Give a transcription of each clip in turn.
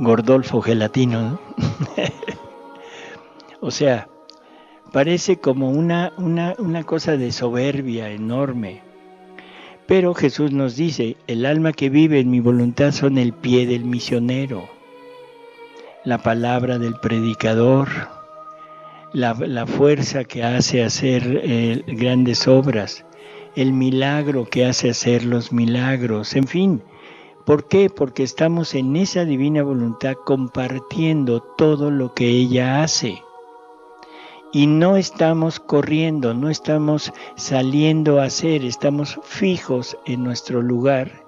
Gordolfo Gelatino, ¿no? O sea, parece como una cosa de soberbia enorme. Pero Jesús nos dice, el alma que vive en mi voluntad son el pie del misionero, la palabra del predicador, la fuerza que hace hacer grandes obras, el milagro que hace hacer los milagros, en fin. ¿Por qué? Porque estamos en esa divina voluntad compartiendo todo lo que ella hace. Y no estamos corriendo, no estamos saliendo a hacer, estamos fijos en nuestro lugar,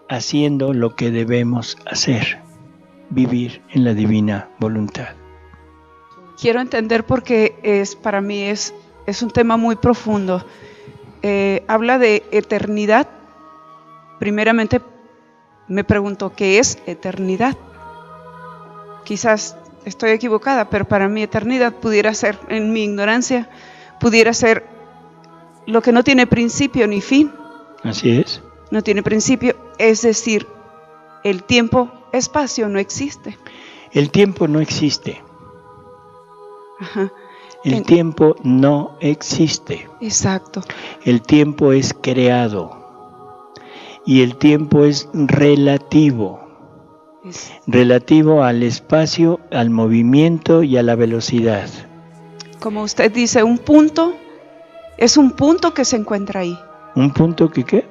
haciendo lo que debemos hacer, vivir en la divina voluntad. Quiero entender porque para mí es un tema muy profundo. Habla de eternidad. Primeramente me pregunto, ¿qué es eternidad? Quizás estoy equivocada, pero para mí eternidad pudiera ser, en mi ignorancia, pudiera ser lo que no tiene principio ni fin. Así es. No tiene principio, es decir, el tiempo, espacio no existe. El tiempo no existe. Ajá. El tiempo no existe. Exacto. El tiempo es creado y el tiempo es relativo. Relativo al espacio, al movimiento y a la velocidad. Como usted dice, un punto es un punto que se encuentra ahí. ¿Un punto que qué?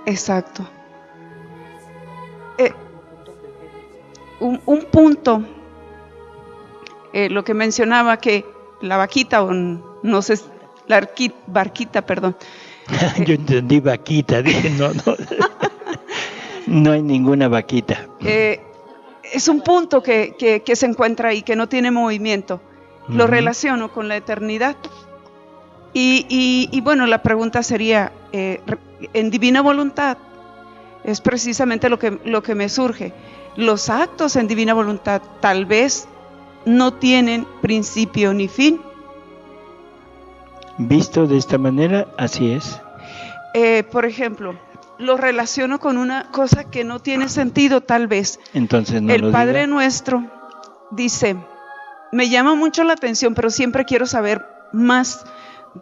Exacto. Un punto, lo que mencionaba que la vaquita, o no sé, la barquita, perdón. Yo entendí vaquita, dije no. No hay ninguna vaquita. Es un punto que se encuentra ahí, que no tiene movimiento. Lo relaciono con la eternidad. Y bueno, la pregunta sería, en divina voluntad, es precisamente lo que me surge. Los actos en divina voluntad tal vez no tienen principio ni fin. Visto de esta manera, así es. Por ejemplo, lo relaciono con una cosa que no tiene sentido tal vez. Entonces no el lo Padre diga. Nuestro dice, me llama mucho la atención, pero siempre quiero saber más.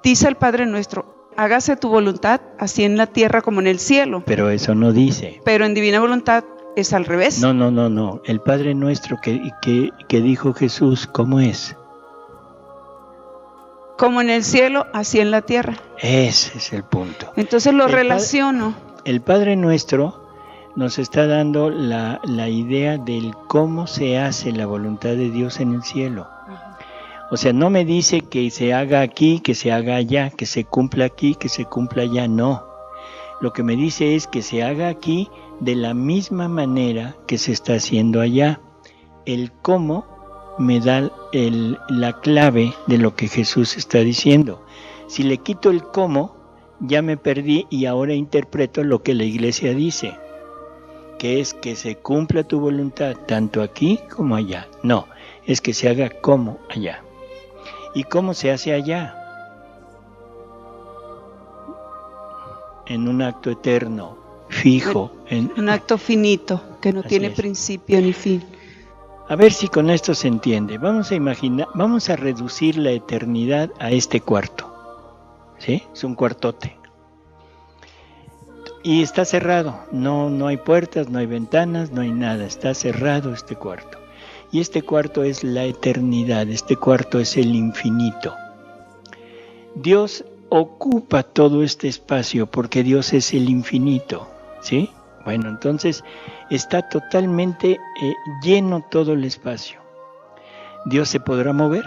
Dice el Padre Nuestro, hágase tu voluntad, así en la tierra como en el cielo. Pero eso no dice. Pero en divina voluntad es al revés. No. El Padre Nuestro que dijo Jesús, ¿cómo es? Como en el cielo, así en la tierra. Ese es el punto. Entonces lo relaciono. El Padre Nuestro nos está dando la idea del cómo se hace la voluntad de Dios en el cielo. O sea, no me dice que se haga aquí, que se haga allá, que se cumpla aquí, que se cumpla allá, no. Lo que me dice es que se haga aquí de la misma manera que se está haciendo allá. El cómo me da la clave de lo que Jesús está diciendo. Si le quito el cómo, ya me perdí y ahora interpreto lo que la iglesia dice, que es que se cumpla tu voluntad tanto aquí como allá. No, es que se haga como allá. ¿Y cómo se hace allá? En un acto eterno, fijo. Un acto finito, que no tiene principio ni fin. A ver si con esto se entiende. Vamos a imaginar, vamos a reducir la eternidad a este cuarto. ¿Sí? Es un cuartote. Y está cerrado. No hay puertas, no hay ventanas, no hay nada. Está cerrado este cuarto. Y este cuarto es la eternidad. Este cuarto es el infinito. Dios ocupa todo este espacio porque Dios es el infinito. ¿Sí? Bueno, entonces está totalmente lleno todo el espacio. ¿Dios se podrá mover?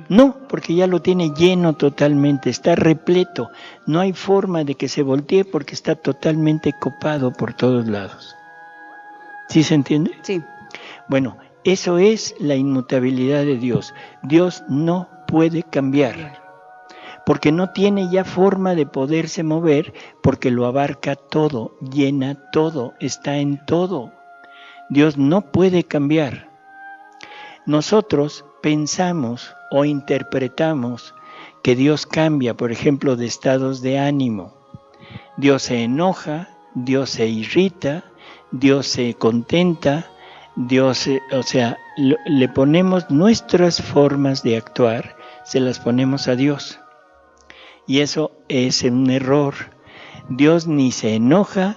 No, porque ya lo tiene lleno totalmente, está repleto. No hay forma de que se voltee porque está totalmente copado por todos lados. ¿Sí se entiende? Sí. Bueno, eso es la inmutabilidad de Dios. Dios no puede cambiar, porque no tiene ya forma de poderse mover, porque lo abarca todo, llena todo, está en todo. Dios no puede cambiar. Nosotros pensamos o interpretamos que Dios cambia, por ejemplo, de estados de ánimo. Dios se enoja, Dios se irrita, Dios se contenta, o sea, le ponemos nuestras formas de actuar, se las ponemos a Dios. Y eso es un error. Dios ni se enoja,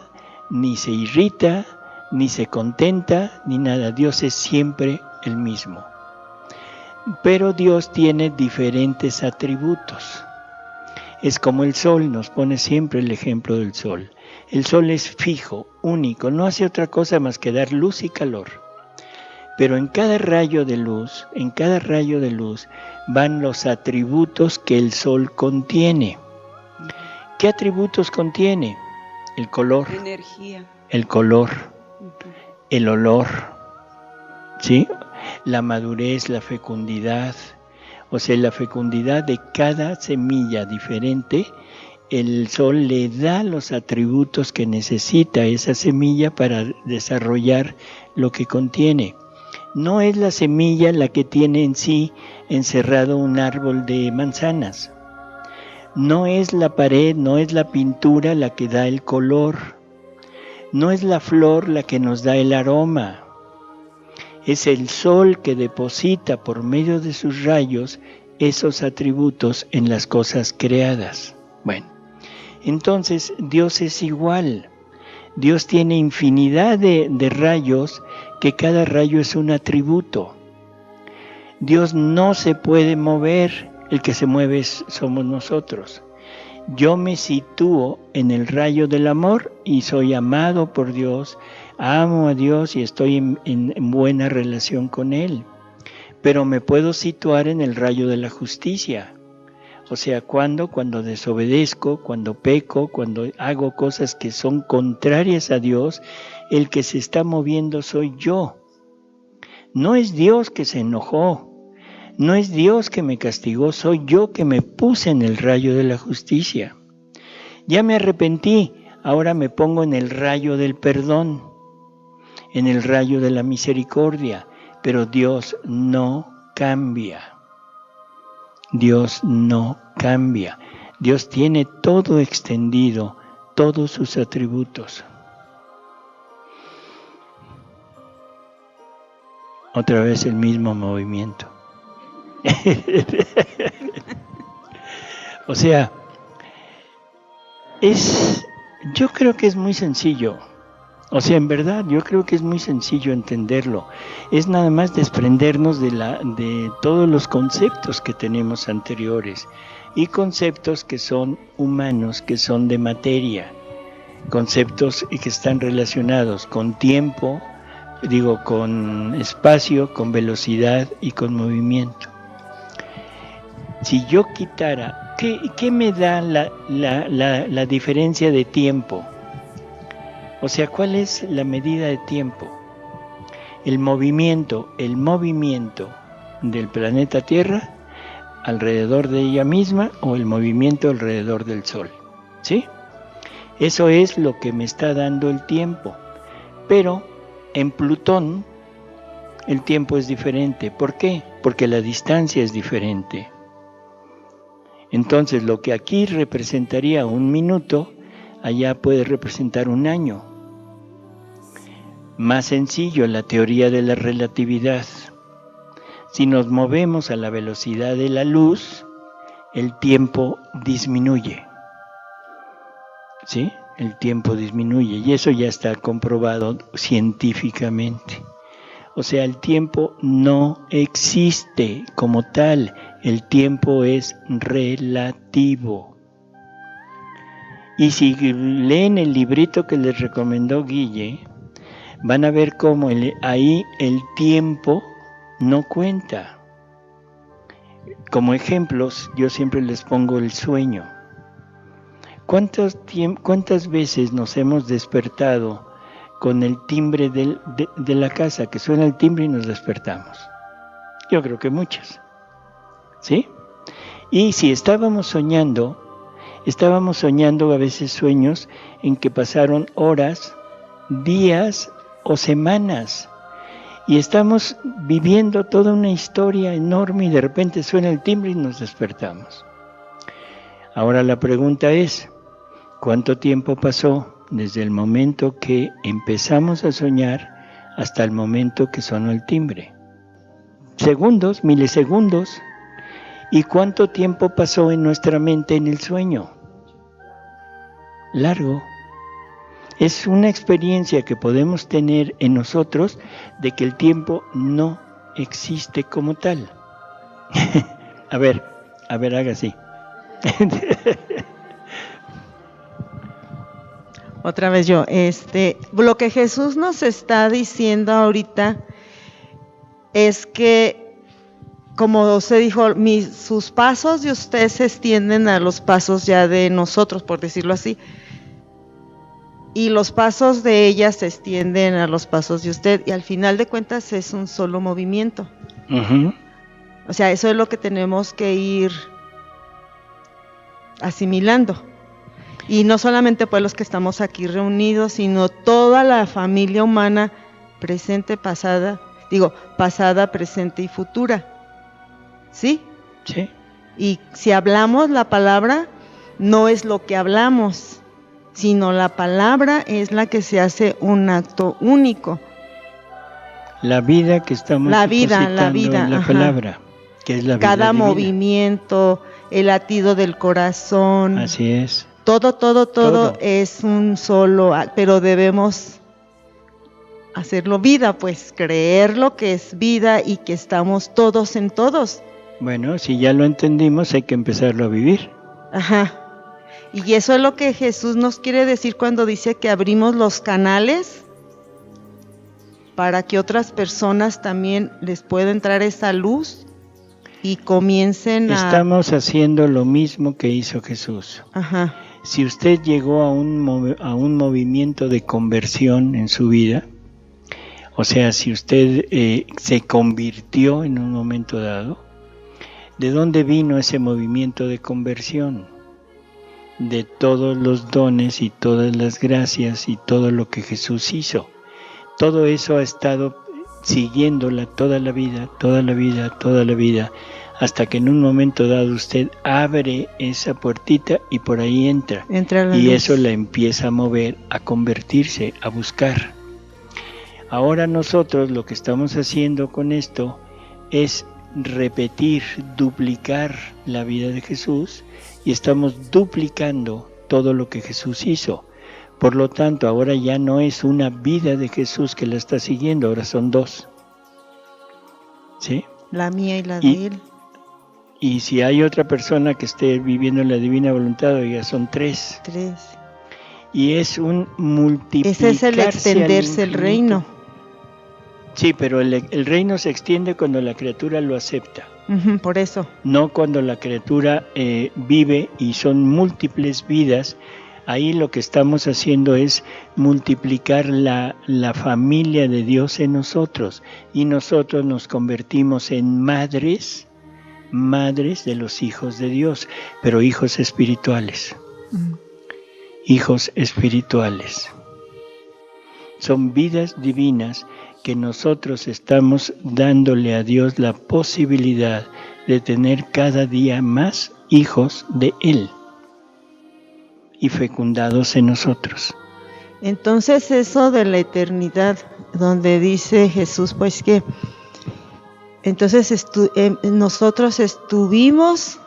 ni se irrita, ni se contenta, ni nada. Dios es siempre el mismo. Pero Dios tiene diferentes atributos. Es como el sol, nos pone siempre el ejemplo del sol. El sol es fijo, único, no hace otra cosa más que dar luz y calor. Pero en cada rayo de luz, van los atributos que el sol contiene. ¿Qué atributos contiene? El color, energía, el color, el olor, ¿sí? La madurez, la fecundidad, o sea, la fecundidad de cada semilla diferente, el sol le da los atributos que necesita esa semilla para desarrollar lo que contiene. No es la semilla la que tiene en sí encerrado un árbol de manzanas. No es la pared, no es la pintura la que da el color. No es la flor la que nos da el aroma. Es el sol que deposita por medio de sus rayos esos atributos en las cosas creadas. Bueno, entonces Dios es igual. Dios tiene infinidad de rayos, que cada rayo es un atributo. Dios no se puede mover, el que se mueve somos nosotros. Yo me sitúo en el rayo del amor y soy amado por Dios, amo a Dios y estoy en buena relación con Él. Pero me puedo situar en el rayo de la justicia. O sea, cuando desobedezco, cuando peco, cuando hago cosas que son contrarias a Dios, el que se está moviendo soy yo. No es Dios que se enojó, no es Dios que me castigó, soy yo que me puse en el rayo de la justicia. Ya me arrepentí, ahora me pongo en el rayo del perdón, en el rayo de la misericordia, pero Dios no cambia. Dios no cambia. Dios tiene todo extendido, todos sus atributos. Otra vez el mismo movimiento. O sea, yo creo que es muy sencillo. O sea, en verdad, yo creo que es muy sencillo entenderlo. Es nada más desprendernos de todos los conceptos que tenemos anteriores y conceptos que son humanos, que son de materia, conceptos que están relacionados con tiempo, con espacio, con velocidad y con movimiento. Si yo quitara, ¿qué me da la diferencia de tiempo? O sea, ¿cuál es la medida de tiempo? El movimiento del planeta Tierra alrededor de ella misma o el movimiento alrededor del Sol. ¿Sí? Eso es lo que me está dando el tiempo. Pero en Plutón el tiempo es diferente. ¿Por qué? Porque la distancia es diferente. Entonces, lo que aquí representaría un minuto, allá puede representar un año. Más sencillo, la teoría de la relatividad. Si nos movemos a la velocidad de la luz, el tiempo disminuye. ¿Sí? El tiempo disminuye y eso ya está comprobado científicamente. O sea, el tiempo no existe como tal, el tiempo es relativo. Y si leen el librito que les recomendó Guille, van a ver cómo ahí el tiempo no cuenta. Como ejemplos, yo siempre les pongo el sueño. ¿Cuántas veces nos hemos despertado con el timbre de la casa, que suena el timbre y nos despertamos? Yo creo que muchas. ¿Sí? Y si estábamos soñando a veces sueños en que pasaron horas, días o semanas. Y estamos viviendo toda una historia enorme y de repente suena el timbre y nos despertamos. Ahora la pregunta es, ¿cuánto tiempo pasó desde el momento que empezamos a soñar hasta el momento que sonó el timbre. Segundos, milisegundos. ¿Y cuánto tiempo pasó en nuestra mente en el sueño? Largo. Es una experiencia que podemos tener en nosotros de que el tiempo no existe como tal. A ver, haga así. Otra vez yo, lo que Jesús nos está diciendo ahorita es que, como usted dijo, sus pasos de usted se extienden a los pasos ya de nosotros, por decirlo así, y los pasos de ella se extienden a los pasos de usted, y al final de cuentas es un solo movimiento. Uh-huh. O sea, eso es lo que tenemos que ir asimilando. Y no solamente pues los que estamos aquí reunidos, sino toda la familia humana, presente, pasada, presente y futura. ¿Sí? Sí. Y si hablamos la palabra, no es lo que hablamos, sino la palabra es la que se hace un acto único. La vida que estamos depositando en la palabra, que es la vida cada divina. Movimiento, el latido del corazón. Así es. Todo es un solo, pero debemos hacerlo vida, pues creer lo que es vida y que estamos todos en todos. Bueno, si ya lo entendimos, hay que empezarlo a vivir. Ajá. Y eso es lo que Jesús nos quiere decir cuando dice que abrimos los canales para que otras personas también les pueda entrar esa luz y comiencen a... Estamos haciendo lo mismo que hizo Jesús. Ajá. Si usted llegó a un movimiento de conversión en su vida, o sea, si usted se convirtió en un momento dado, ¿de dónde vino ese movimiento de conversión? De todos los dones y todas las gracias y todo lo que Jesús hizo. Todo eso ha estado siguiéndola toda la vida, hasta que en un momento dado usted abre esa puertita y por ahí entra y luz. eso la empieza a mover, a convertirse, a buscar. Ahora nosotros lo que estamos haciendo con esto es repetir, duplicar la vida de Jesús y estamos duplicando todo lo que Jesús hizo. Por lo tanto, ahora ya no es una vida de Jesús que la está siguiendo, ahora son dos. ¿Sí? La mía y la de él. Y si hay otra persona que esté viviendo en la divina voluntad, ya son tres. Y es un multiplicarse. Ese es el extenderse el reino. Sí, pero el reino se extiende cuando la criatura lo acepta. Por eso. No cuando la criatura vive y son múltiples vidas. Ahí lo que estamos haciendo es multiplicar la familia de Dios en nosotros. Y nosotros nos convertimos en madres de los hijos de Dios, pero hijos espirituales. Hijos espirituales. Son vidas divinas que nosotros estamos dándole a Dios la posibilidad de tener cada día más hijos de Él y fecundados en nosotros. Entonces eso de la eternidad, donde dice Jesús, pues que entonces nosotros estuvimos,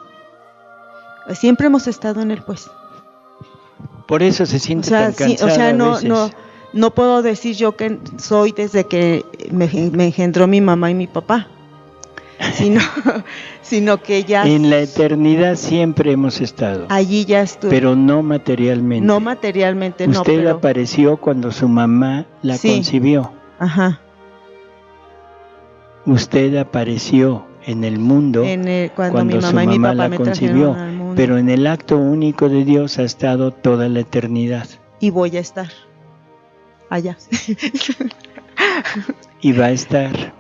siempre hemos estado en Él, pues. Por eso se siente tan cansada a veces. No puedo decir yo que soy desde que me engendró mi mamá y mi papá, sino que ya... En la eternidad siempre hemos estado. Allí ya estuve. Pero no materialmente. No materialmente, no. Usted apareció cuando su mamá la concibió. Ajá. Usted apareció en el mundo cuando mi mamá su y mi mamá papá la concibió. Pero en el acto único de Dios ha estado toda la eternidad. Y voy a estar allá. Y va a estar.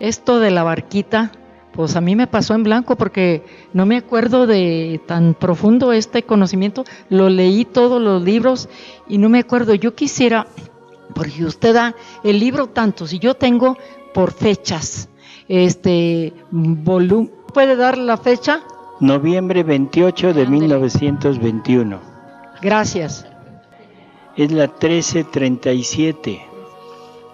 Esto de la barquita, pues a mí me pasó en blanco porque no me acuerdo de tan profundo este conocimiento. Lo leí todos los libros y no me acuerdo. Yo quisiera, porque usted da el libro tanto, si yo tengo por fechas, ¿puede dar la fecha? Noviembre 28 de 1921. Gracias. es la 1337.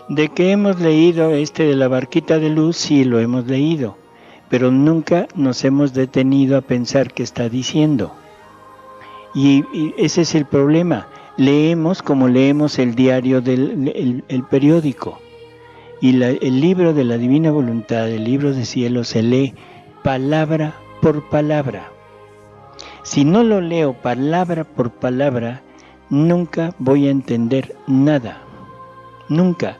¿De qué hemos leído de la barquita de luz? Sí, lo hemos leído, pero nunca nos hemos detenido a pensar qué está diciendo. Y ese es el problema. Leemos como leemos el diario el periódico. Y el libro de la Divina Voluntad, el libro de cielo, se lee palabra por palabra. Si no lo leo palabra por palabra, nunca voy a entender nada. Nunca.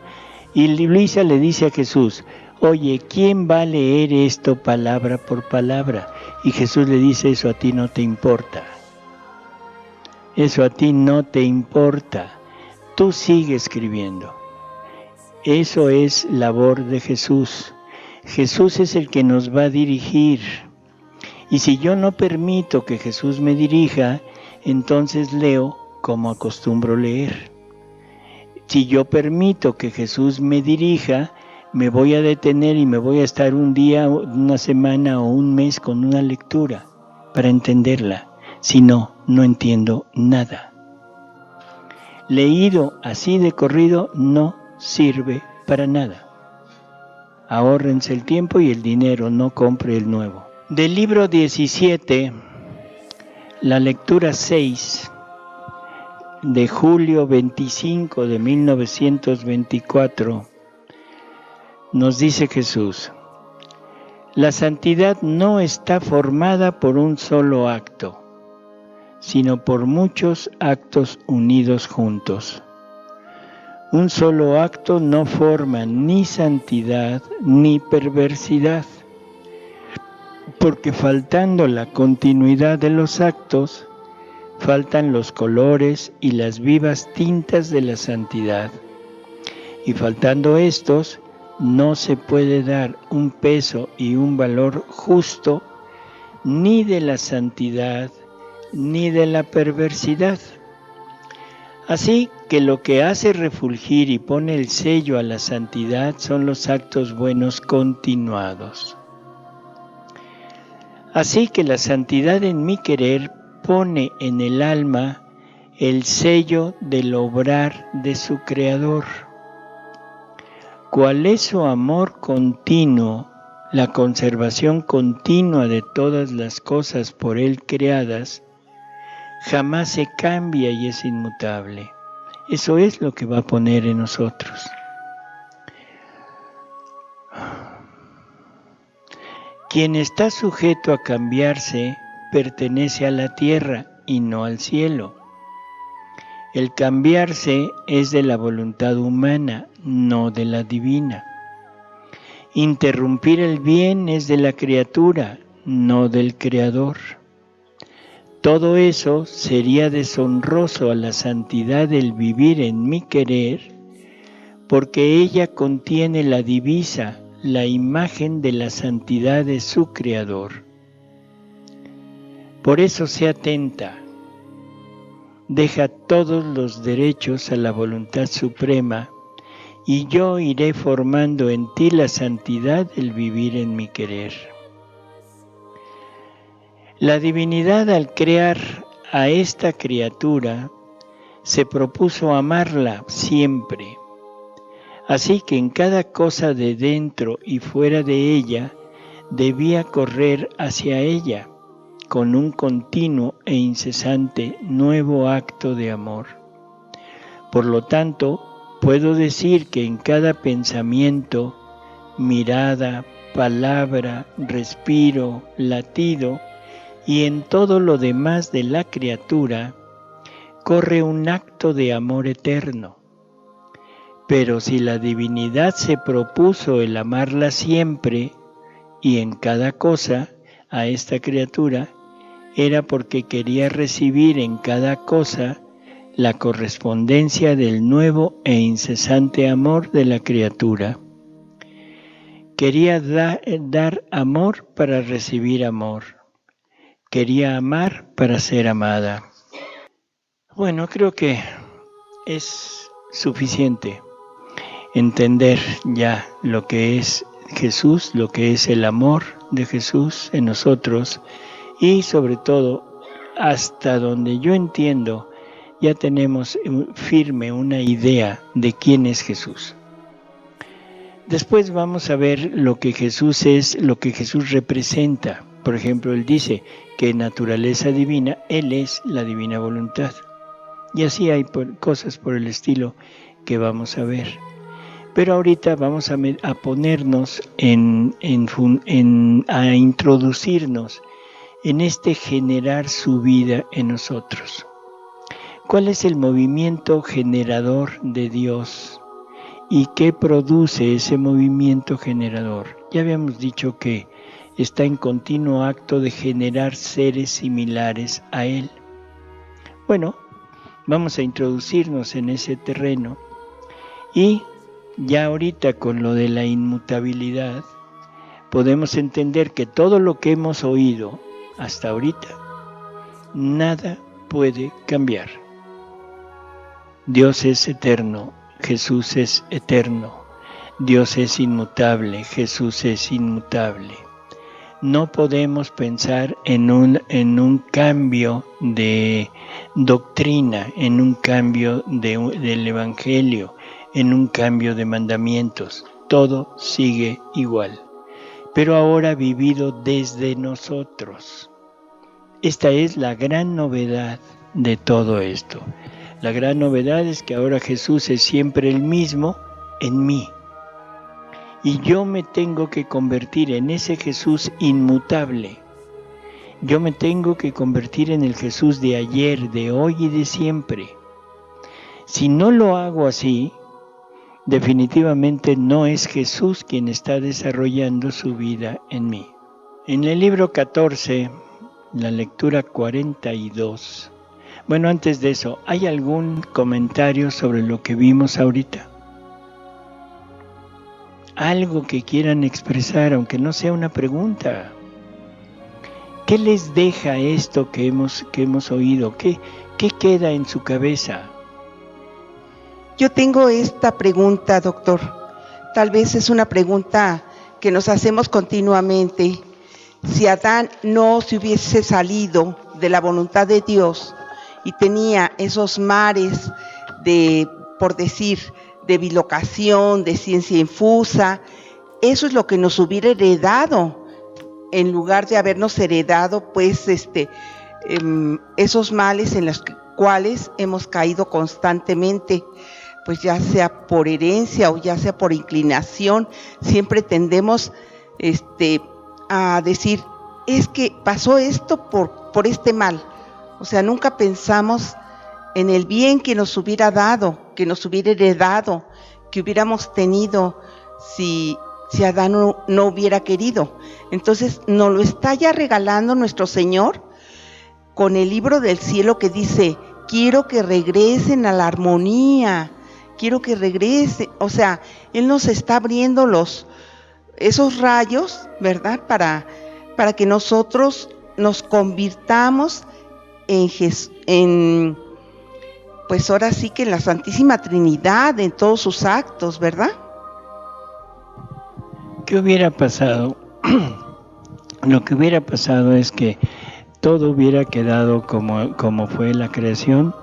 Y Luisa le dice a Jesús, oye, ¿quién va a leer esto palabra por palabra? Y Jesús le dice, eso a ti no te importa. Eso a ti no te importa. Tú sigue escribiendo. Eso es labor de Jesús. Jesús es el que nos va a dirigir. Y si yo no permito que Jesús me dirija, entonces leo como acostumbro leer. Si yo permito que Jesús me dirija, me voy a detener y me voy a estar un día, una semana o un mes con una lectura para entenderla. Si no, no entiendo nada. Leído así de corrido no sirve para nada. Ahórrense el tiempo y el dinero, no compre el nuevo. Del libro 17, la lectura 6, de julio 25 de 1924, nos dice Jesús, la santidad no está formada por un solo acto, sino por muchos actos unidos juntos. Un solo acto no forma ni santidad ni perversidad, porque faltando la continuidad de los actos, faltan los colores y las vivas tintas de la santidad. Y faltando estos, no se puede dar un peso y un valor justo ni de la santidad ni de la perversidad. Así que lo que hace refulgir y pone el sello a la santidad son los actos buenos continuados. Así que la santidad en mi querer pone en el alma el sello del obrar de su Creador. ¿Cuál es su amor continuo, la conservación continua de todas las cosas por Él creadas? Jamás se cambia y es inmutable. Eso es lo que va a poner en nosotros. Quien está sujeto a cambiarse pertenece a la tierra y no al cielo. El cambiarse es de la voluntad humana, no de la divina. Interrumpir el bien es de la criatura, no del Creador. Todo eso sería deshonroso a la santidad del vivir en mi querer, porque ella contiene la divisa, la imagen de la santidad de su Creador. Por eso sé atenta, deja todos los derechos a la voluntad suprema, y yo iré formando en ti la santidad del vivir en mi querer. La divinidad al crear a esta criatura se propuso amarla siempre. Así que en cada cosa de dentro y fuera de ella debía correr hacia ella con un continuo e incesante nuevo acto de amor. Por lo tanto, puedo decir que en cada pensamiento, mirada, palabra, respiro, latido y en todo lo demás de la criatura, corre un acto de amor eterno. Pero si la divinidad se propuso el amarla siempre y en cada cosa a esta criatura, era porque quería recibir en cada cosa la correspondencia del nuevo e incesante amor de la criatura. Quería dar amor para recibir amor. Quería amar para ser amada. Bueno, creo que es suficiente entender ya lo que es Jesús, lo que es el amor de Jesús en nosotros y sobre todo hasta donde yo entiendo ya tenemos firme una idea de quién es Jesús. Después vamos a ver lo que Jesús es, lo que Jesús representa. Por ejemplo, Él dice que naturaleza divina, Él es la divina voluntad. Y así hay cosas por el estilo que vamos a ver. Pero ahorita vamos a ponernos a introducirnos en este generar su vida en nosotros. ¿Cuál es el movimiento generador de Dios? ¿Y qué produce ese movimiento generador? Ya habíamos dicho que está en continuo acto de generar seres similares a Él. Bueno, vamos a introducirnos en ese terreno y ya ahorita con lo de la inmutabilidad podemos entender que todo lo que hemos oído hasta ahorita, nada puede cambiar. Dios es eterno, Jesús es eterno, Dios es inmutable, Jesús es inmutable. No podemos pensar en un cambio de doctrina, en un cambio del Evangelio, en un cambio de mandamientos. Todo sigue igual, pero ahora vivido desde nosotros. Esta es la gran novedad de todo esto. La gran novedad es que ahora Jesús es siempre el mismo en mí. Y yo me tengo que convertir en ese Jesús inmutable. Yo me tengo que convertir en el Jesús de ayer, de hoy y de siempre. Si no lo hago así, definitivamente no es Jesús quien está desarrollando su vida en mí. En el libro 14, la lectura 42. Bueno, antes de eso, ¿hay algún comentario sobre lo que vimos ahorita? Algo que quieran expresar, aunque no sea una pregunta. ¿Qué les deja esto que hemos oído? ¿Qué queda en su cabeza? Yo tengo esta pregunta, doctor. Tal vez es una pregunta que nos hacemos continuamente. Si Adán no se hubiese salido de la voluntad de Dios y tenía esos mares de, por decir, de bilocación, de ciencia infusa, eso es lo que nos hubiera heredado, en lugar de habernos heredado, pues, esos males en los cuales hemos caído constantemente, pues ya sea por herencia o ya sea por inclinación, siempre tendemos a decir, es que pasó esto por este mal. O sea, nunca pensamos en el bien que nos hubiera dado, que nos hubiera heredado, que hubiéramos tenido si Adán no hubiera querido. Entonces, nos lo está ya regalando nuestro Señor con el libro del cielo que dice, quiero que regresen a la armonía, quiero que regresen. O sea, Él nos está abriendo esos rayos, ¿verdad? Para que nosotros nos convirtamos pues ahora sí que en la Santísima Trinidad, en todos sus actos, ¿verdad? ¿Qué hubiera pasado? Lo que hubiera pasado es que todo hubiera quedado como fue la creación,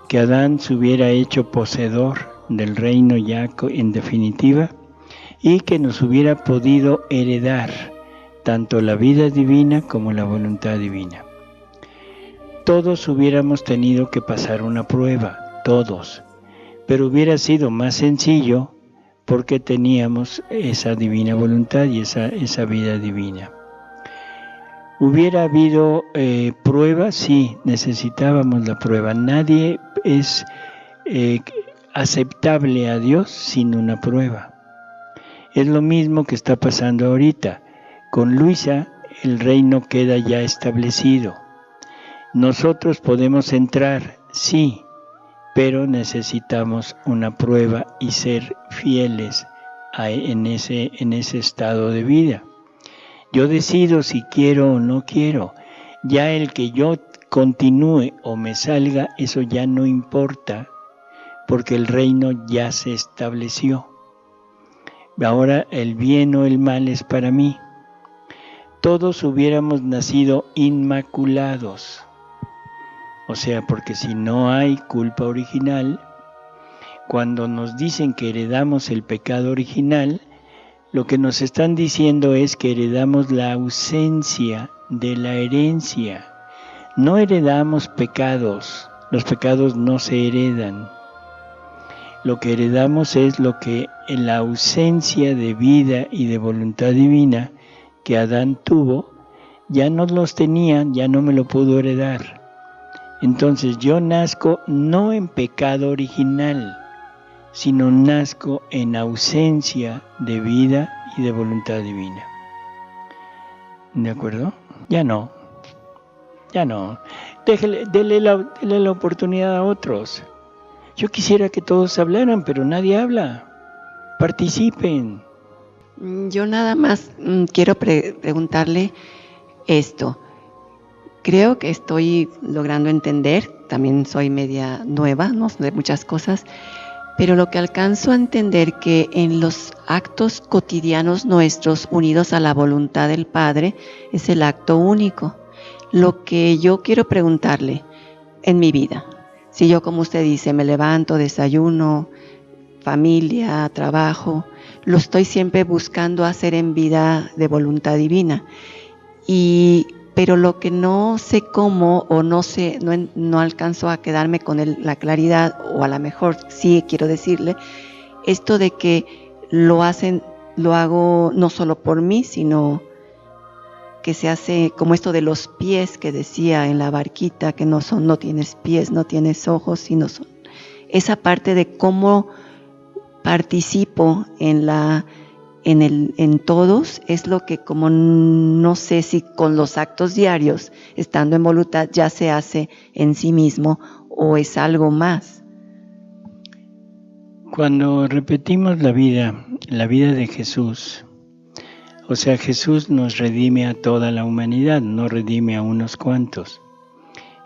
que Adán se hubiera hecho poseedor del reino ya en definitiva, y que nos hubiera podido heredar tanto la vida divina como la voluntad divina. Todos hubiéramos tenido que pasar una prueba, todos, pero hubiera sido más sencillo porque teníamos esa divina voluntad y esa vida divina. ¿Hubiera habido prueba? Sí, necesitábamos la prueba. Nadie es aceptable a Dios sin una prueba. Es lo mismo que está pasando ahorita. Con Luisa el reino queda ya establecido. Nosotros podemos entrar, sí, pero necesitamos una prueba y ser fieles en ese estado de vida. Yo decido si quiero o no quiero. Ya el que yo continúe o me salga, eso ya no importa, porque el reino ya se estableció. Ahora el bien o el mal es para mí. Todos hubiéramos nacido inmaculados. O sea, porque si no hay culpa original, cuando nos dicen que heredamos el pecado original, lo que nos están diciendo es que heredamos la ausencia de la herencia. No heredamos pecados, los pecados no se heredan. Lo que heredamos es lo que en la ausencia de vida y de voluntad divina que Adán tuvo, ya no los tenía, ya no me lo pudo heredar. Entonces yo nazco no en pecado original, sino nazco en ausencia de vida y de voluntad divina. ¿De acuerdo? Ya no. Dele la oportunidad a otros. Yo quisiera que todos hablaran, pero nadie habla. Participen. Yo nada más quiero preguntarle esto. Creo que estoy logrando entender, también soy media nueva, no sé de muchas cosas, pero lo que alcanzo a entender que en los actos cotidianos nuestros unidos a la voluntad del Padre es el acto único. Lo que yo quiero preguntarle en mi vida, si yo, como usted dice, me levanto, desayuno, familia, trabajo, lo estoy siempre buscando hacer en vida de voluntad divina. Pero lo que no sé cómo o no alcanzo a quedarme con la claridad, o a lo mejor sí quiero decirle, esto de que lo hago no solo por mí, sino que se hace como esto de los pies que decía en la barquita, que no tienes pies, no tienes ojos, sino son esa parte de cómo participo en todos, es lo que, como no sé si con los actos diarios, estando en voluntad, ya se hace en sí mismo o es algo más. Cuando repetimos la vida de Jesús, o sea, Jesús nos redime a toda la humanidad, no redime a unos cuantos.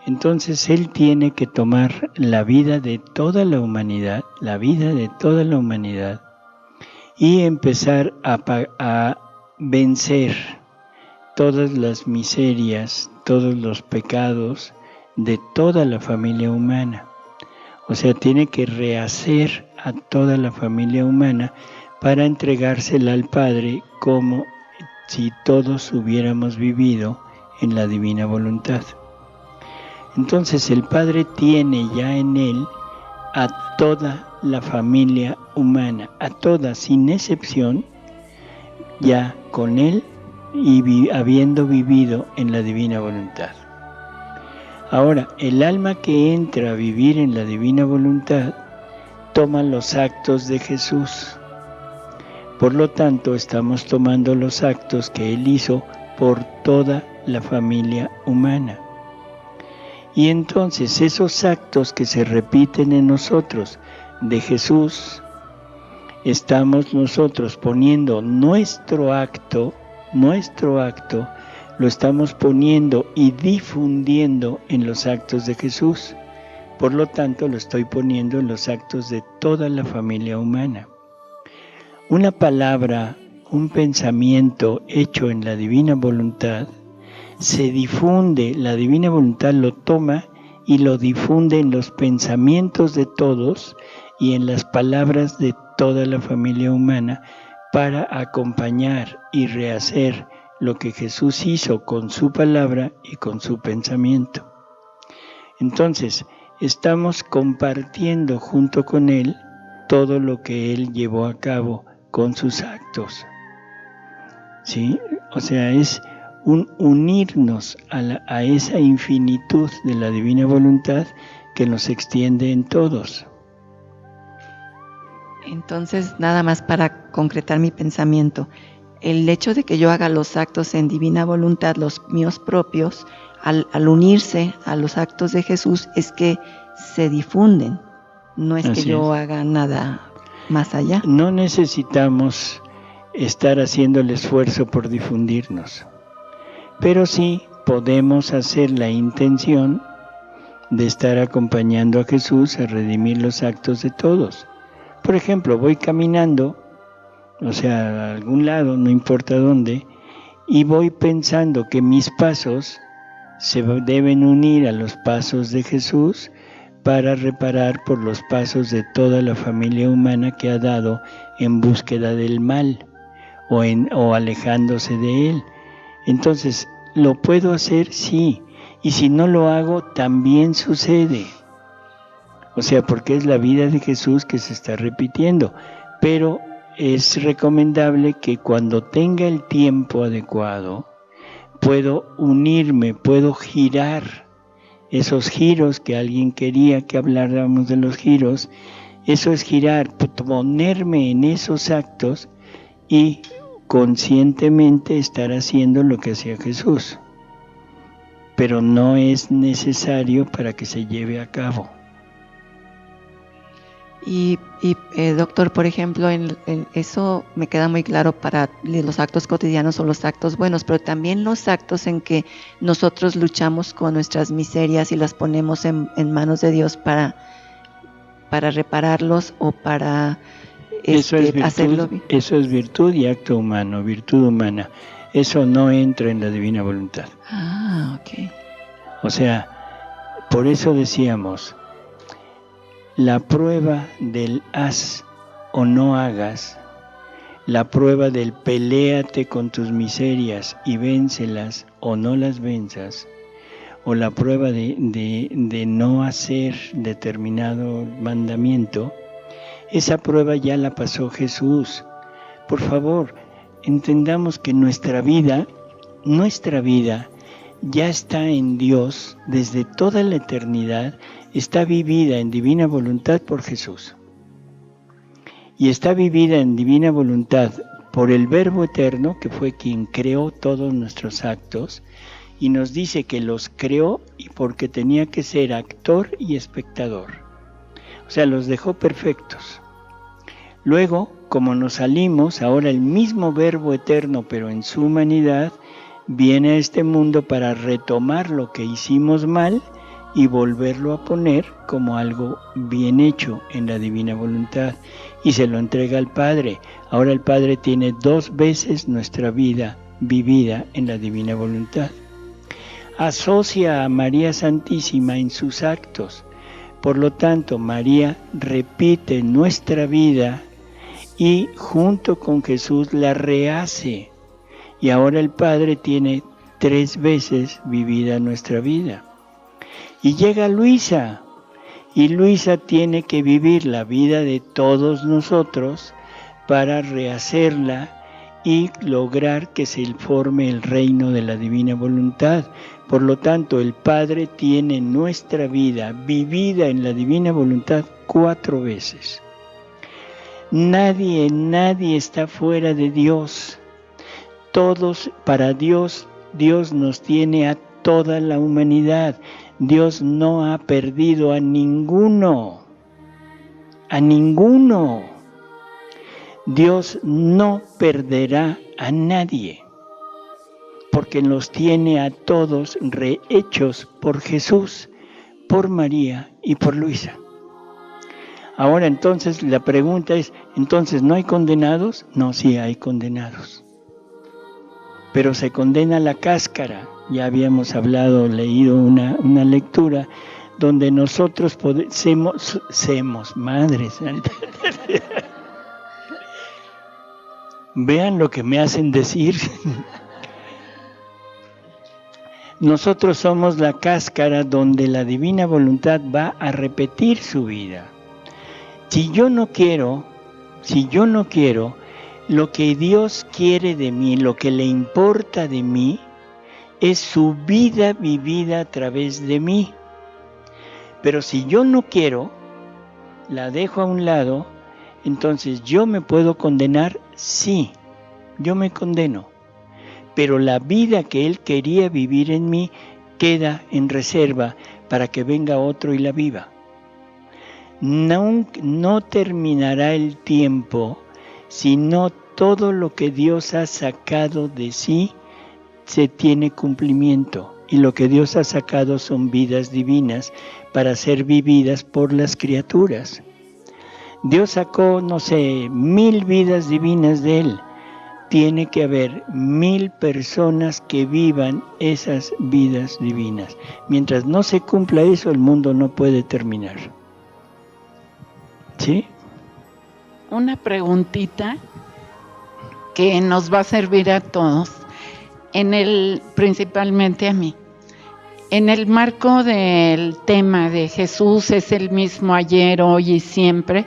Entonces Él tiene que tomar la vida de toda la humanidad, y empezar a vencer todas las miserias, todos los pecados de toda la familia humana. O sea, tiene que rehacer a toda la familia humana para entregársela al Padre como si todos hubiéramos vivido en la divina voluntad. Entonces el Padre tiene ya en Él a toda la familia humana, a toda, sin excepción, ya con Él y habiendo vivido en la divina voluntad. Ahora, el alma que entra a vivir en la divina voluntad toma los actos de Jesús. Por lo tanto, estamos tomando los actos que Él hizo por toda la familia humana. Y entonces esos actos que se repiten en nosotros de Jesús, estamos nosotros poniendo nuestro acto, lo estamos poniendo y difundiendo en los actos de Jesús. Por lo tanto, lo estoy poniendo en los actos de toda la familia humana. Una palabra, un pensamiento hecho en la divina voluntad, se difunde, la divina voluntad lo toma y lo difunde en los pensamientos de todos y en las palabras de toda la familia humana para acompañar y rehacer lo que Jesús hizo con su palabra y con su pensamiento. Entonces, estamos compartiendo junto con Él todo lo que Él llevó a cabo con sus actos. ¿Sí? O sea, es un unirnos a esa infinitud de la divina voluntad que nos extiende en todos. Entonces, nada más para concretar mi pensamiento, el hecho de que yo haga los actos en divina voluntad, los míos propios, al unirse a los actos de Jesús, es que se difunden, no es que yo haga nada más allá. No necesitamos estar haciendo el esfuerzo por difundirnos, pero sí podemos hacer la intención de estar acompañando a Jesús a redimir los actos de todos. Por ejemplo, voy caminando, o sea, a algún lado, no importa dónde, y voy pensando que mis pasos se deben unir a los pasos de Jesús para reparar por los pasos de toda la familia humana que ha dado en búsqueda del mal o alejándose de él. Entonces, ¿lo puedo hacer? Sí. Y si no lo hago, también sucede. O sea, porque es la vida de Jesús que se está repitiendo. Pero es recomendable que cuando tenga el tiempo adecuado, puedo unirme, puedo girar esos giros que alguien quería que habláramos de los giros. Eso es girar, ponerme en esos actos y conscientemente estar haciendo lo que hacía Jesús. Pero no es necesario para que se lleve a cabo. Y doctor, por ejemplo, en eso me queda muy claro para los actos cotidianos o los actos buenos, pero también los actos en que nosotros luchamos con nuestras miserias y las ponemos en manos de Dios para repararlos o para hacerlo bien. Eso es virtud y acto humano, virtud humana. Eso no entra en la divina voluntad. Ah, ok. O sea, por eso decíamos, la prueba del haz o no hagas, la prueba del peléate con tus miserias y véncelas o no las venzas, o la prueba de no hacer determinado mandamiento, esa prueba ya la pasó Jesús. Por favor, entendamos que nuestra vida ya está en Dios desde toda la eternidad, está vivida en divina voluntad por Jesús. Y está vivida en divina voluntad por el Verbo Eterno, que fue quien creó todos nuestros actos, y nos dice que los creó y porque tenía que ser actor y espectador. O sea, los dejó perfectos. Luego, como nos salimos, ahora el mismo Verbo Eterno, pero en su humanidad, viene a este mundo para retomar lo que hicimos mal y volverlo a poner como algo bien hecho en la divina voluntad, y se lo entrega al Padre. Ahora el Padre tiene 2 veces nuestra vida vivida en la divina voluntad. Asocia a María Santísima en sus actos. Por lo tanto, María repite nuestra vida y junto con Jesús la rehace. Y ahora el Padre tiene 3 veces vivida nuestra vida. Y llega Luisa, y Luisa tiene que vivir la vida de todos nosotros para rehacerla y lograr que se forme el reino de la divina voluntad. Por lo tanto, el Padre tiene nuestra vida vivida en la divina voluntad 4 veces. Nadie está fuera de Dios. Todos, para Dios, Dios nos tiene a toda la humanidad. Dios no ha perdido a ninguno. A ninguno. Dios no perderá a nadie, porque los tiene a todos rehechos por Jesús, por María y por Luisa. Ahora entonces la pregunta es, ¿entonces no hay condenados? No, sí hay condenados. Pero se condena la cáscara. Ya habíamos leído una lectura donde nosotros somos madres. Vean lo que me hacen decir. Nosotros somos la cáscara donde la divina voluntad va a repetir su vida. Si yo no quiero, lo que Dios quiere de mí, lo que le importa de mí, es su vida vivida a través de mí. Pero si yo no quiero, la dejo a un lado, entonces yo me puedo condenar, sí, yo me condeno. Pero la vida que Él quería vivir en mí queda en reserva para que venga otro y la viva. No terminará el tiempo, sino todo lo que Dios ha sacado de sí se tiene cumplimiento, y lo que Dios ha sacado son vidas divinas para ser vividas por las criaturas. Dios sacó, 1000 vidas divinas de Él, tiene que haber 1000 personas que vivan esas vidas divinas. Mientras no se cumpla eso, el mundo no puede terminar. ¿Sí? Una preguntita que nos va a servir a todos, principalmente a mí. En el marco del tema de Jesús es el mismo ayer, hoy y siempre,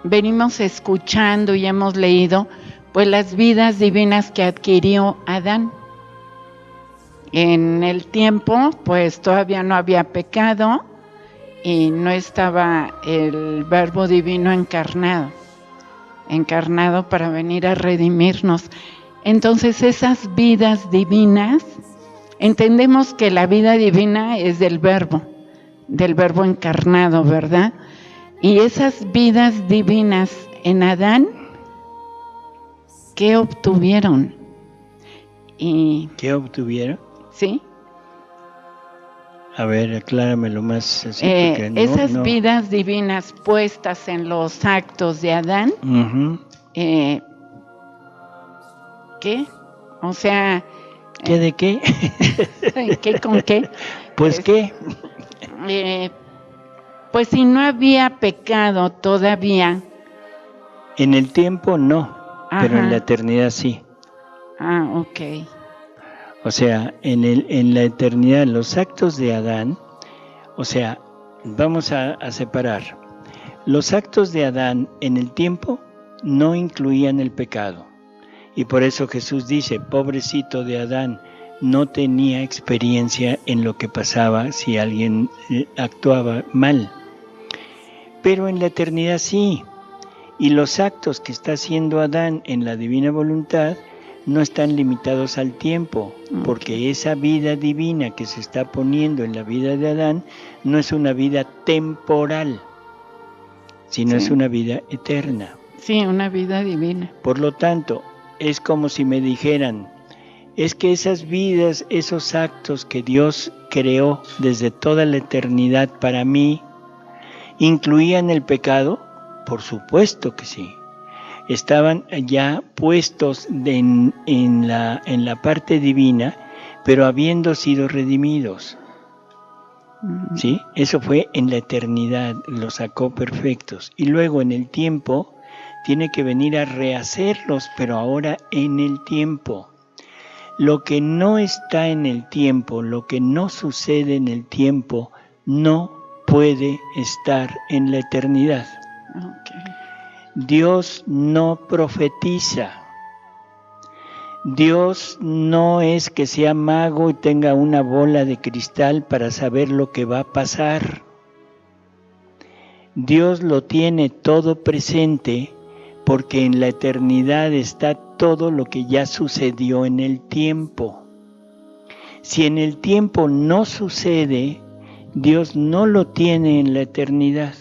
venimos escuchando y hemos leído pues las vidas divinas que adquirió Adán. En el tiempo pues todavía no había pecado y no estaba el Verbo Divino encarnado para venir a redimirnos. Entonces esas vidas divinas, entendemos que la vida divina es del Verbo encarnado, ¿verdad? Y esas vidas divinas en Adán, ¿qué obtuvieron? ¿Qué obtuvieron? Sí. A ver, acláramelo más así. Esas vidas divinas puestas en los actos de Adán, ¿qué? O sea... ¿Qué de qué? ¿Qué con qué? Pues ¿qué? Pues si no había pecado todavía. En el tiempo no, pero en la eternidad sí. Ah, ok. O sea, en la eternidad, los actos de Adán, o sea, vamos a separar. Los actos de Adán en el tiempo no incluían el pecado. Y por eso Jesús dice, pobrecito de Adán, no tenía experiencia en lo que pasaba si alguien actuaba mal. Pero en la eternidad sí. Y los actos que está haciendo Adán en la divina voluntad no están limitados al tiempo, porque esa vida divina que se está poniendo en la vida de Adán no es una vida temporal, sino es una vida eterna. Sí, una vida divina. Por lo tanto, es como si me dijeran, es que esas vidas, esos actos que Dios creó desde toda la eternidad para mí, ¿incluían el pecado? Por supuesto que sí. Estaban ya puestos en la parte divina, pero habiendo sido redimidos. ¿Sí? Eso fue en la eternidad, los sacó perfectos. Y luego en el tiempo tiene que venir a rehacerlos, pero ahora en el tiempo. Lo que no está en el tiempo, lo que no sucede en el tiempo, no puede estar en la eternidad. Okay. Dios no profetiza. Dios no es que sea mago y tenga una bola de cristal para saber lo que va a pasar. Dios lo tiene todo presente porque en la eternidad está todo lo que ya sucedió en el tiempo. Si en el tiempo no sucede, Dios no lo tiene en la eternidad.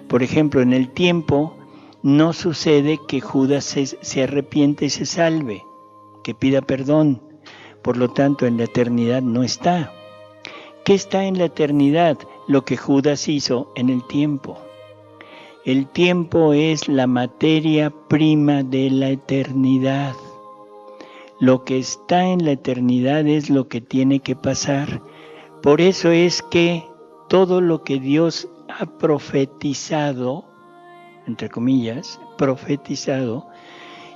Por ejemplo, en el tiempo no sucede que Judas se arrepiente y se salve, que pida perdón. Por lo tanto, en la eternidad no está. ¿Qué está en la eternidad? Lo que Judas hizo en el tiempo. El tiempo es la materia prima de la eternidad. Lo que está en la eternidad es lo que tiene que pasar. Por eso es que todo lo que Dios ha profetizado, entre comillas, profetizado,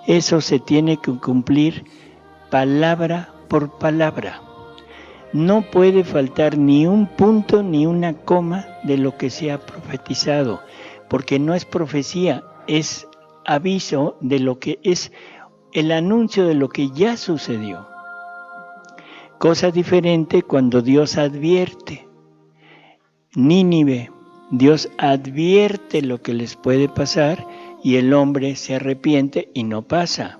eso se tiene que cumplir palabra por palabra. No puede faltar ni un punto ni una coma de lo que se ha profetizado, porque no es profecía, es aviso de lo que es el anuncio de lo que ya sucedió. Cosa diferente cuando Dios advierte. Nínive, Dios advierte lo que les puede pasar y el hombre se arrepiente y no pasa.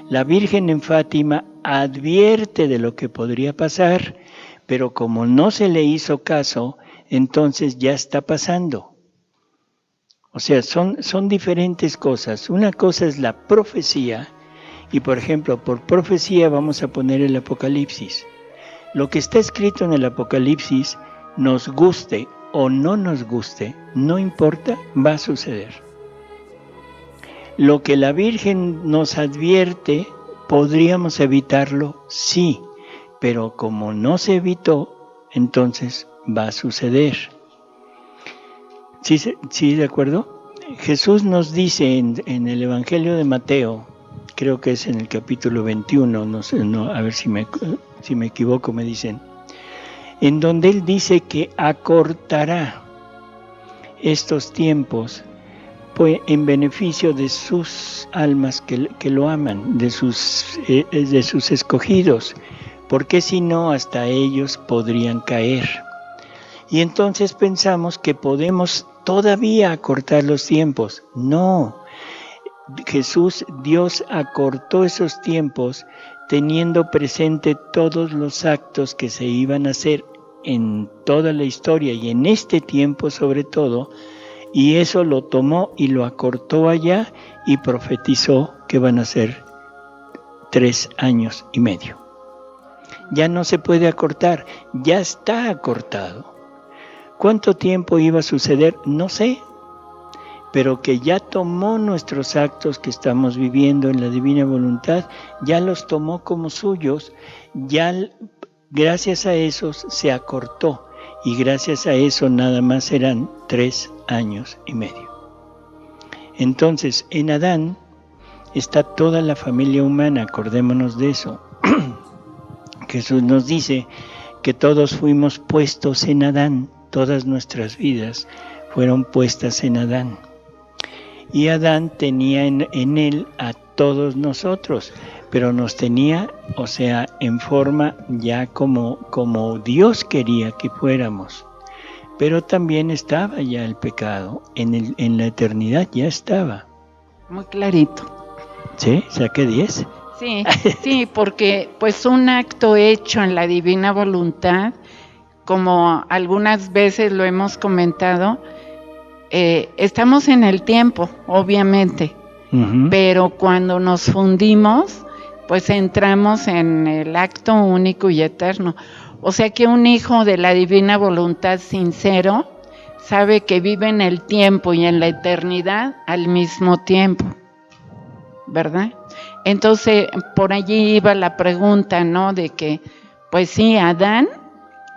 La Virgen en Fátima advierte de lo que podría pasar, pero como no se le hizo caso, entonces ya está pasando. O sea, son diferentes cosas. Una cosa es la profecía, y por ejemplo, por profecía vamos a poner el Apocalipsis. Lo que está escrito en el Apocalipsis, nos guste o no nos guste, no importa, va a suceder. Lo que la Virgen nos advierte, ¿podríamos evitarlo? Sí, pero como no se evitó, entonces va a suceder. ¿Sí de acuerdo? Jesús nos dice en el Evangelio de Mateo, creo que es en el capítulo 21, no sé, a ver si me equivoco, me dicen, en donde Él dice que acortará estos tiempos pues, en beneficio de sus almas que lo aman, de sus escogidos, porque si no, hasta ellos podrían caer. Y entonces pensamos que podemos todavía acortar los tiempos. No, Dios acortó esos tiempos teniendo presente todos los actos que se iban a hacer en toda la historia y en este tiempo sobre todo, y eso lo tomó y lo acortó allá y profetizó que van a ser 3 años y medio. Ya no se puede acortar, ya está acortado. ¿Cuánto tiempo iba a suceder? No sé, pero que ya tomó nuestros actos que estamos viviendo en la divina voluntad, ya los tomó como suyos, ya gracias a esos se acortó y gracias a eso nada más serán 3 años y medio. Entonces, en Adán está toda la familia humana, acordémonos de eso. Jesús nos dice que todos fuimos puestos en Adán, todas nuestras vidas fueron puestas en Adán. Y Adán tenía en él a todos nosotros, pero nos tenía, o sea, en forma ya como Dios quería que fuéramos. Pero también estaba ya el pecado, en la eternidad ya estaba. Muy clarito. ¿Sí? ¿Saqué 10? Sí, porque pues un acto hecho en la divina voluntad, como algunas veces lo hemos comentado, estamos en el tiempo, obviamente, pero cuando nos fundimos, pues entramos en el acto único y eterno. O sea que un hijo de la divina voluntad sincero sabe que vive en el tiempo y en la eternidad al mismo tiempo, ¿verdad? Entonces, por allí iba la pregunta, ¿no? De que, pues sí, Adán,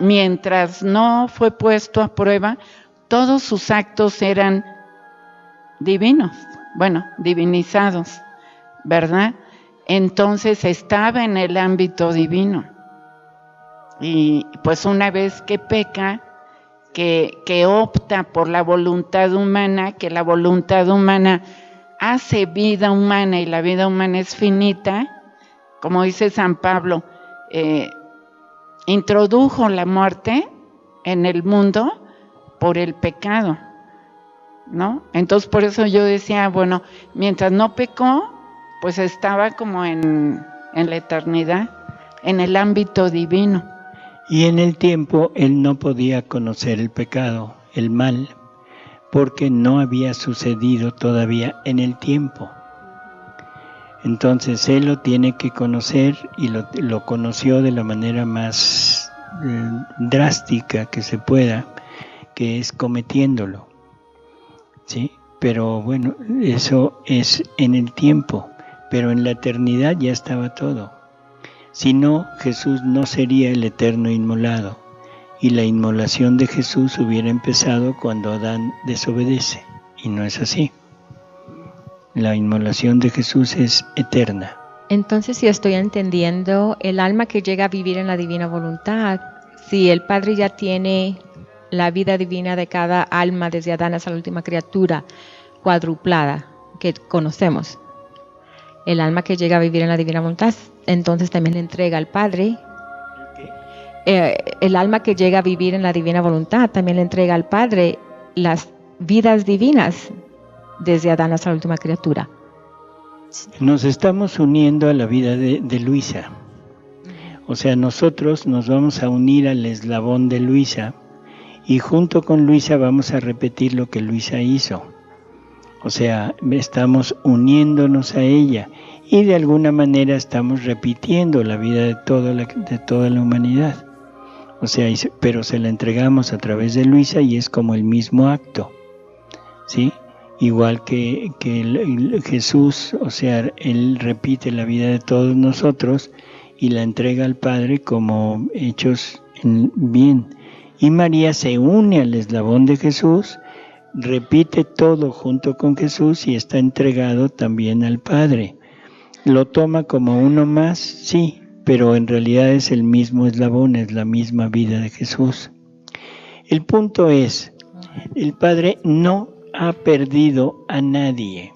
mientras no fue puesto a prueba, todos sus actos eran divinos, bueno, divinizados, ¿verdad? Entonces estaba en el ámbito divino. Y pues una vez que peca, que opta por la voluntad humana, que la voluntad humana hace vida humana y la vida humana es finita, como dice San Pablo, introdujo la muerte en el mundo por el pecado, ¿no? Entonces por eso yo decía, bueno, mientras no pecó, pues estaba como en la eternidad, en el ámbito divino. Y en el tiempo él no podía conocer el pecado, el mal, porque no había sucedido todavía en el tiempo. Entonces él lo tiene que conocer y lo conoció de la manera más drástica que se pueda, que es cometiéndolo, ¿sí? Pero bueno, eso es en el tiempo, pero en la eternidad ya estaba todo. Si no, Jesús no sería el eterno inmolado, y la inmolación de Jesús hubiera empezado cuando Adán desobedece, y no es así. La inmolación de Jesús es eterna. Entonces, si estoy entendiendo, el alma que llega a vivir en la divina voluntad, si el Padre ya tiene la vida divina de cada alma, desde Adán hasta la última criatura, cuadruplada, que conocemos, el alma que llega a vivir en la divina voluntad, entonces también le entrega al Padre. El alma que llega a vivir en la divina voluntad también le entrega al Padre las vidas divinas desde Adán hasta la última criatura. Nos estamos uniendo a la vida de Luisa. O sea, nosotros nos vamos a unir al eslabón de Luisa y junto con Luisa vamos a repetir lo que Luisa hizo. O sea, estamos uniéndonos a ella y de alguna manera estamos repitiendo la vida de toda la humanidad. O sea, pero se la entregamos a través de Luisa y es como el mismo acto, ¿sí? Igual que Jesús, o sea, Él repite la vida de todos nosotros y la entrega al Padre como hechos en bien. Y María se une al eslabón de Jesús, repite todo junto con Jesús y está entregado también al Padre. ¿Lo toma como uno más? Sí, pero en realidad es el mismo eslabón, es la misma vida de Jesús. El punto es, el Padre no ha perdido a nadie.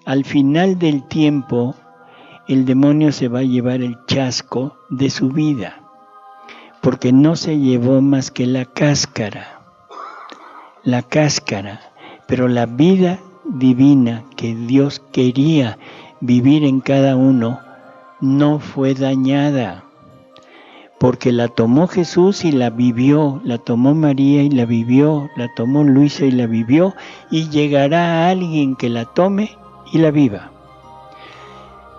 Al final del tiempo, el demonio se va a llevar el chasco de su vida, porque no se llevó más que la cáscara, pero la vida divina que Dios quería vivir en cada uno no fue dañada, porque la tomó Jesús y la vivió, la tomó María y la vivió, la tomó Luisa y la vivió, y llegará alguien que la tome y la viva.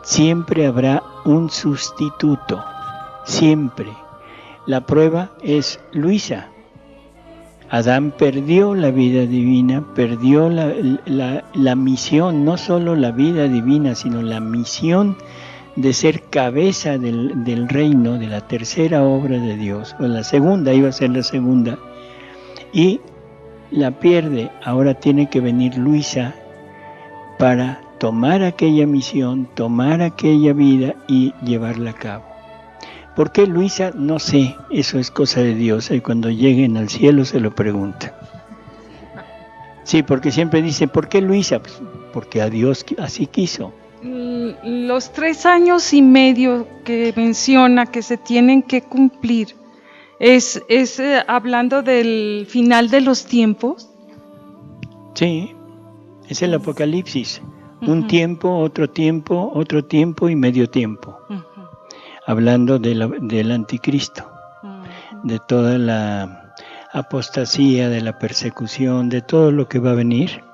Siempre habrá un sustituto, siempre. La prueba es Luisa. Adán perdió la vida divina, perdió la misión, no solo la vida divina, sino la misión de ser cabeza del reino, de la tercera obra de Dios, o la segunda, iba a ser la segunda, y la pierde. Ahora tiene que venir Luisa para tomar aquella misión, tomar aquella vida y llevarla a cabo. ¿Por qué Luisa? No sé, eso es cosa de Dios, y cuando lleguen al cielo se lo preguntan. Sí, porque siempre dicen, ¿por qué Luisa? Pues porque a Dios así quiso. Los 3 años y medio que menciona que se tienen que cumplir, ¿es hablando del final de los tiempos? Sí, es el Apocalipsis. Un tiempo, otro tiempo y medio tiempo. Hablando del anticristo, de toda la apostasía, de la persecución, de todo lo que va a venir.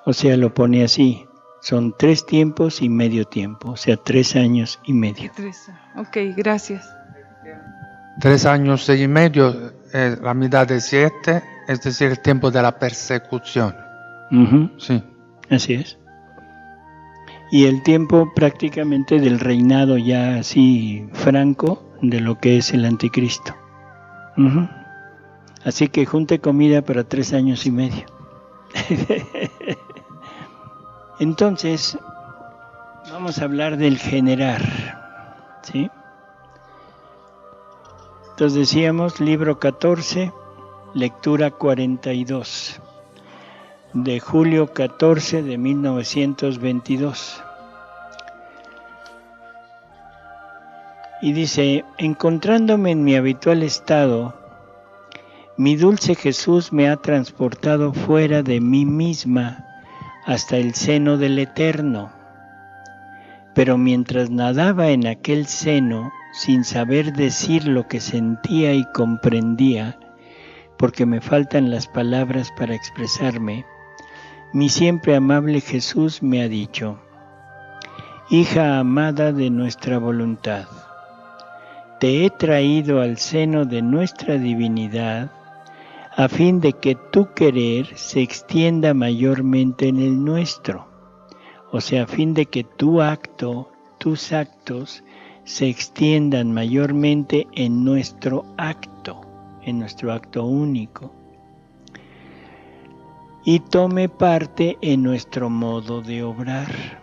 O sea, lo pone así. Son 3 tiempos y medio tiempo, o sea, 3 años y medio. Ok, gracias. 3 años y medio es la mitad de 7, es decir, el tiempo de la persecución. Sí. Así es. Y el tiempo prácticamente del reinado ya así franco de lo que es el anticristo. Así que junte comida para 3 años y medio. Entonces, vamos a hablar del generar, ¿sí? Entonces decíamos, libro 14, lectura 42, de julio 14 de 1922. Y dice, encontrándome en mi habitual estado, mi dulce Jesús me ha transportado fuera de mí misma hasta el seno del Eterno. Pero mientras nadaba en aquel seno, sin saber decir lo que sentía y comprendía, porque me faltan las palabras para expresarme, mi siempre amable Jesús me ha dicho, hija amada de nuestra voluntad, te he traído al seno de nuestra divinidad a fin de que tu querer se extienda mayormente en el nuestro, o sea, a fin de que tu acto, tus actos, se extiendan mayormente en nuestro acto único, y tome parte en nuestro modo de obrar.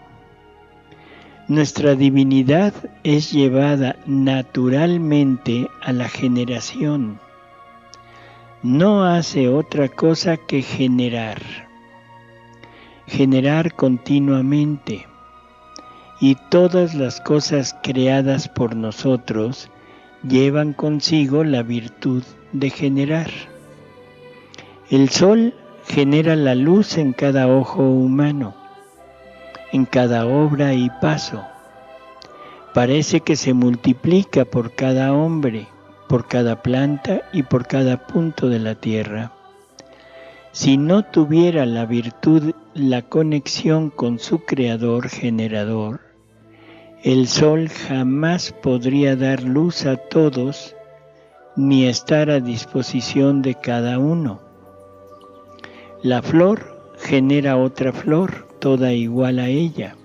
Nuestra divinidad es llevada naturalmente a la generación. No hace otra cosa que generar continuamente, y todas las cosas creadas por nosotros llevan consigo la virtud de generar. El sol genera la luz en cada ojo humano, en cada obra y paso. Parece que se multiplica por cada hombre, por cada planta y por cada punto de la tierra. Si no tuviera la virtud, la conexión con su creador generador, el sol jamás podría dar luz a todos ni estar a disposición de cada uno. La flor genera otra flor, toda igual a ella.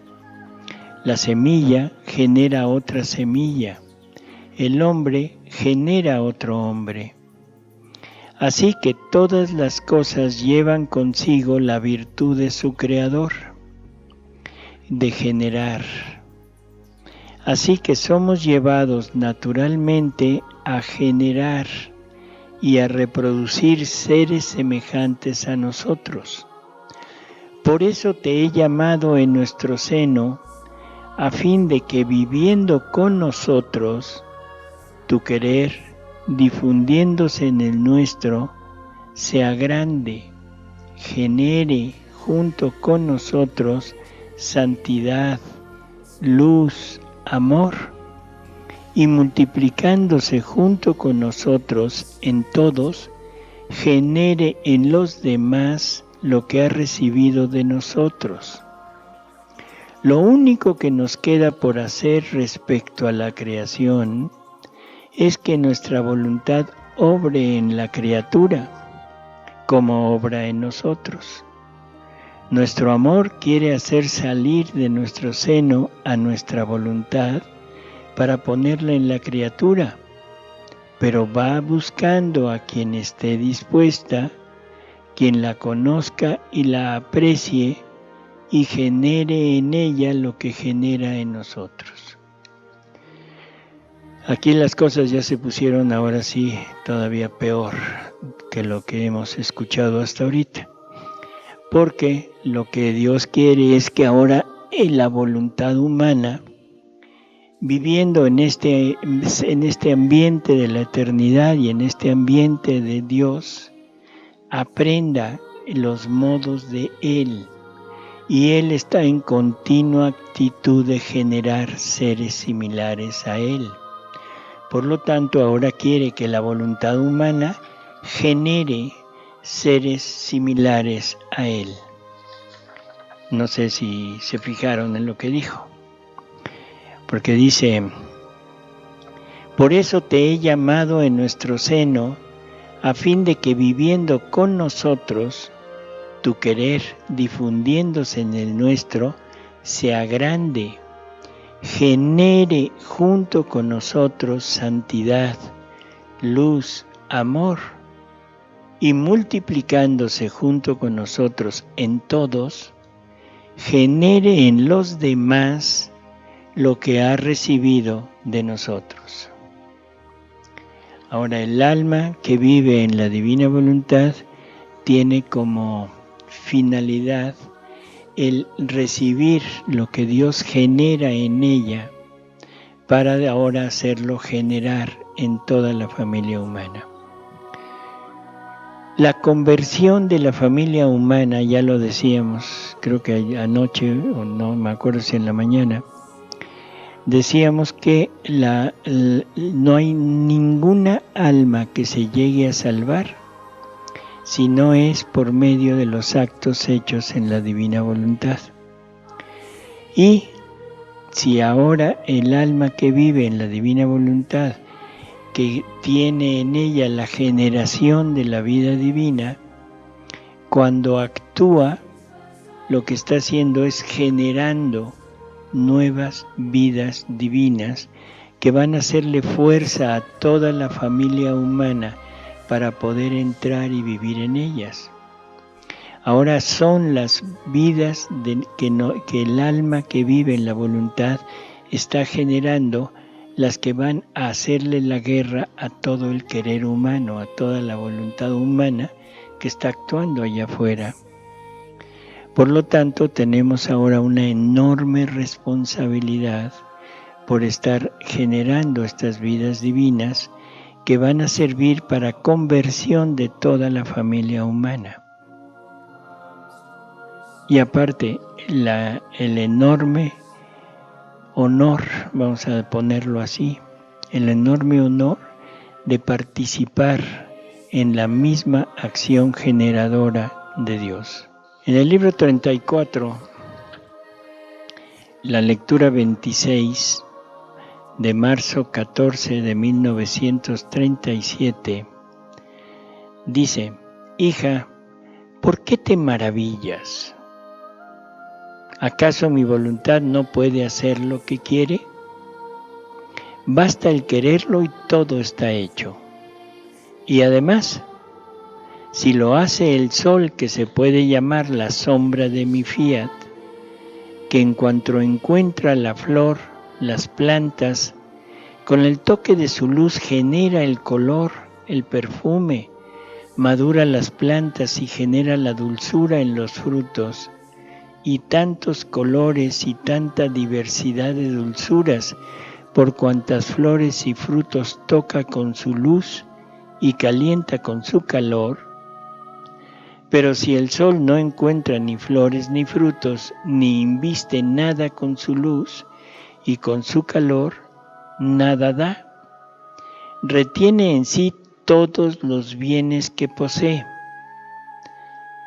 La semilla genera otra semilla. El hombre genera otro hombre. Así que todas las cosas llevan consigo la virtud de su creador, de generar. Así que somos llevados naturalmente a generar y a reproducir seres semejantes a nosotros. Por eso te he llamado en nuestro seno, a fin de que viviendo con nosotros, tu querer, difundiéndose en el nuestro, sea grande, genere junto con nosotros santidad, luz, amor, y multiplicándose junto con nosotros en todos, genere en los demás lo que ha recibido de nosotros. Lo único que nos queda por hacer respecto a la creación es que nuestra voluntad obre en la criatura, como obra en nosotros. Nuestro amor quiere hacer salir de nuestro seno a nuestra voluntad para ponerla en la criatura, pero va buscando a quien esté dispuesta, quien la conozca y la aprecie y genere en ella lo que genera en nosotros. Aquí las cosas ya se pusieron ahora sí todavía peor que lo que hemos escuchado hasta ahorita, porque lo que Dios quiere es que ahora en la voluntad humana, viviendo en este ambiente de la eternidad y en este ambiente de Dios, aprenda los modos de Él, y Él está en continua actitud de generar seres similares a Él. Por lo tanto, ahora quiere que la voluntad humana genere seres similares a Él. No sé si se fijaron en lo que dijo. Porque dice, por eso te he llamado en nuestro seno, a fin de que viviendo con nosotros, tu querer difundiéndose en el nuestro, sea grande, genere junto con nosotros santidad, luz, amor, y multiplicándose junto con nosotros en todos, genere en los demás lo que ha recibido de nosotros. Ahora, el alma que vive en la divina voluntad tiene como finalidad el recibir lo que Dios genera en ella para ahora hacerlo generar en toda la familia humana. La conversión de la familia humana, ya lo decíamos, creo que anoche, o no me acuerdo si en la mañana, decíamos que no hay ninguna alma que se llegue a salvar si no es por medio de los actos hechos en la divina voluntad. Y si ahora el alma que vive en la divina voluntad, que tiene en ella la generación de la vida divina, cuando actúa, lo que está haciendo es generando nuevas vidas divinas que van a hacerle fuerza a toda la familia humana para poder entrar y vivir en ellas. Ahora son las vidas que el alma que vive en la voluntad está generando las que van a hacerle la guerra a todo el querer humano, a toda la voluntad humana que está actuando allá afuera. Por lo tanto, tenemos ahora una enorme responsabilidad por estar generando estas vidas divinas que van a servir para conversión de toda la familia humana. Y aparte, el enorme honor, vamos a ponerlo así, el enorme honor de participar en la misma acción generadora de Dios. En el libro 34, la lectura 26, de marzo 14 de 1937, dice: hija, ¿por qué te maravillas? ¿Acaso mi voluntad no puede hacer lo que quiere? Basta el quererlo y todo está hecho. Y además, si lo hace el sol, que se puede llamar la sombra de mi fiat, que en cuanto encuentra la flor, las plantas, con el toque de su luz genera el color, el perfume, madura las plantas y genera la dulzura en los frutos, y tantos colores y tanta diversidad de dulzuras, por cuantas flores y frutos toca con su luz y calienta con su calor. Pero si el sol no encuentra ni flores ni frutos, ni inviste nada con su luz y con su calor, nada da. Retiene en sí todos los bienes que posee.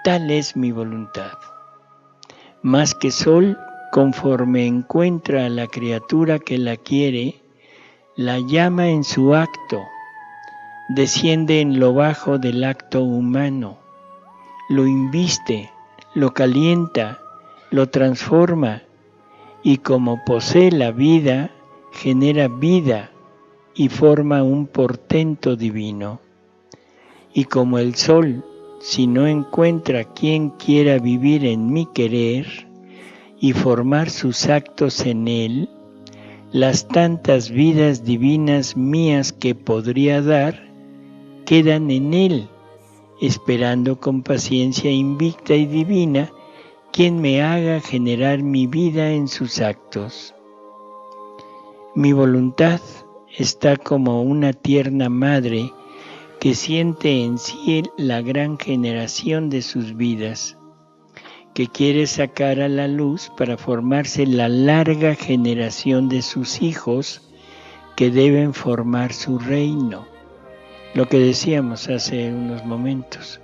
Tal es mi voluntad. Más que sol, conforme encuentra a la criatura que la quiere, la llama en su acto, desciende en lo bajo del acto humano, lo inviste, lo calienta, lo transforma, y como posee la vida, genera vida y forma un portento divino. Y como el sol, si no encuentra quien quiera vivir en mi querer y formar sus actos en él, las tantas vidas divinas mías que podría dar, quedan en él, esperando con paciencia invicta y divina quien me haga generar mi vida en sus actos. Mi voluntad está como una tierna madre que siente en sí la gran generación de sus vidas, que quiere sacar a la luz para formarse la larga generación de sus hijos que deben formar su reino. Lo que decíamos hace unos momentos.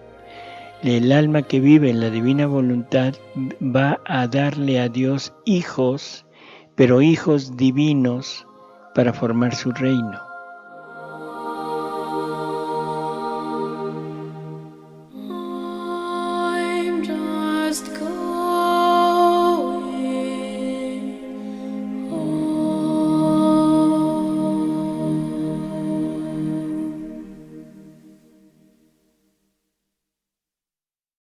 El alma que vive en la divina voluntad va a darle a Dios hijos, pero hijos divinos para formar su reino.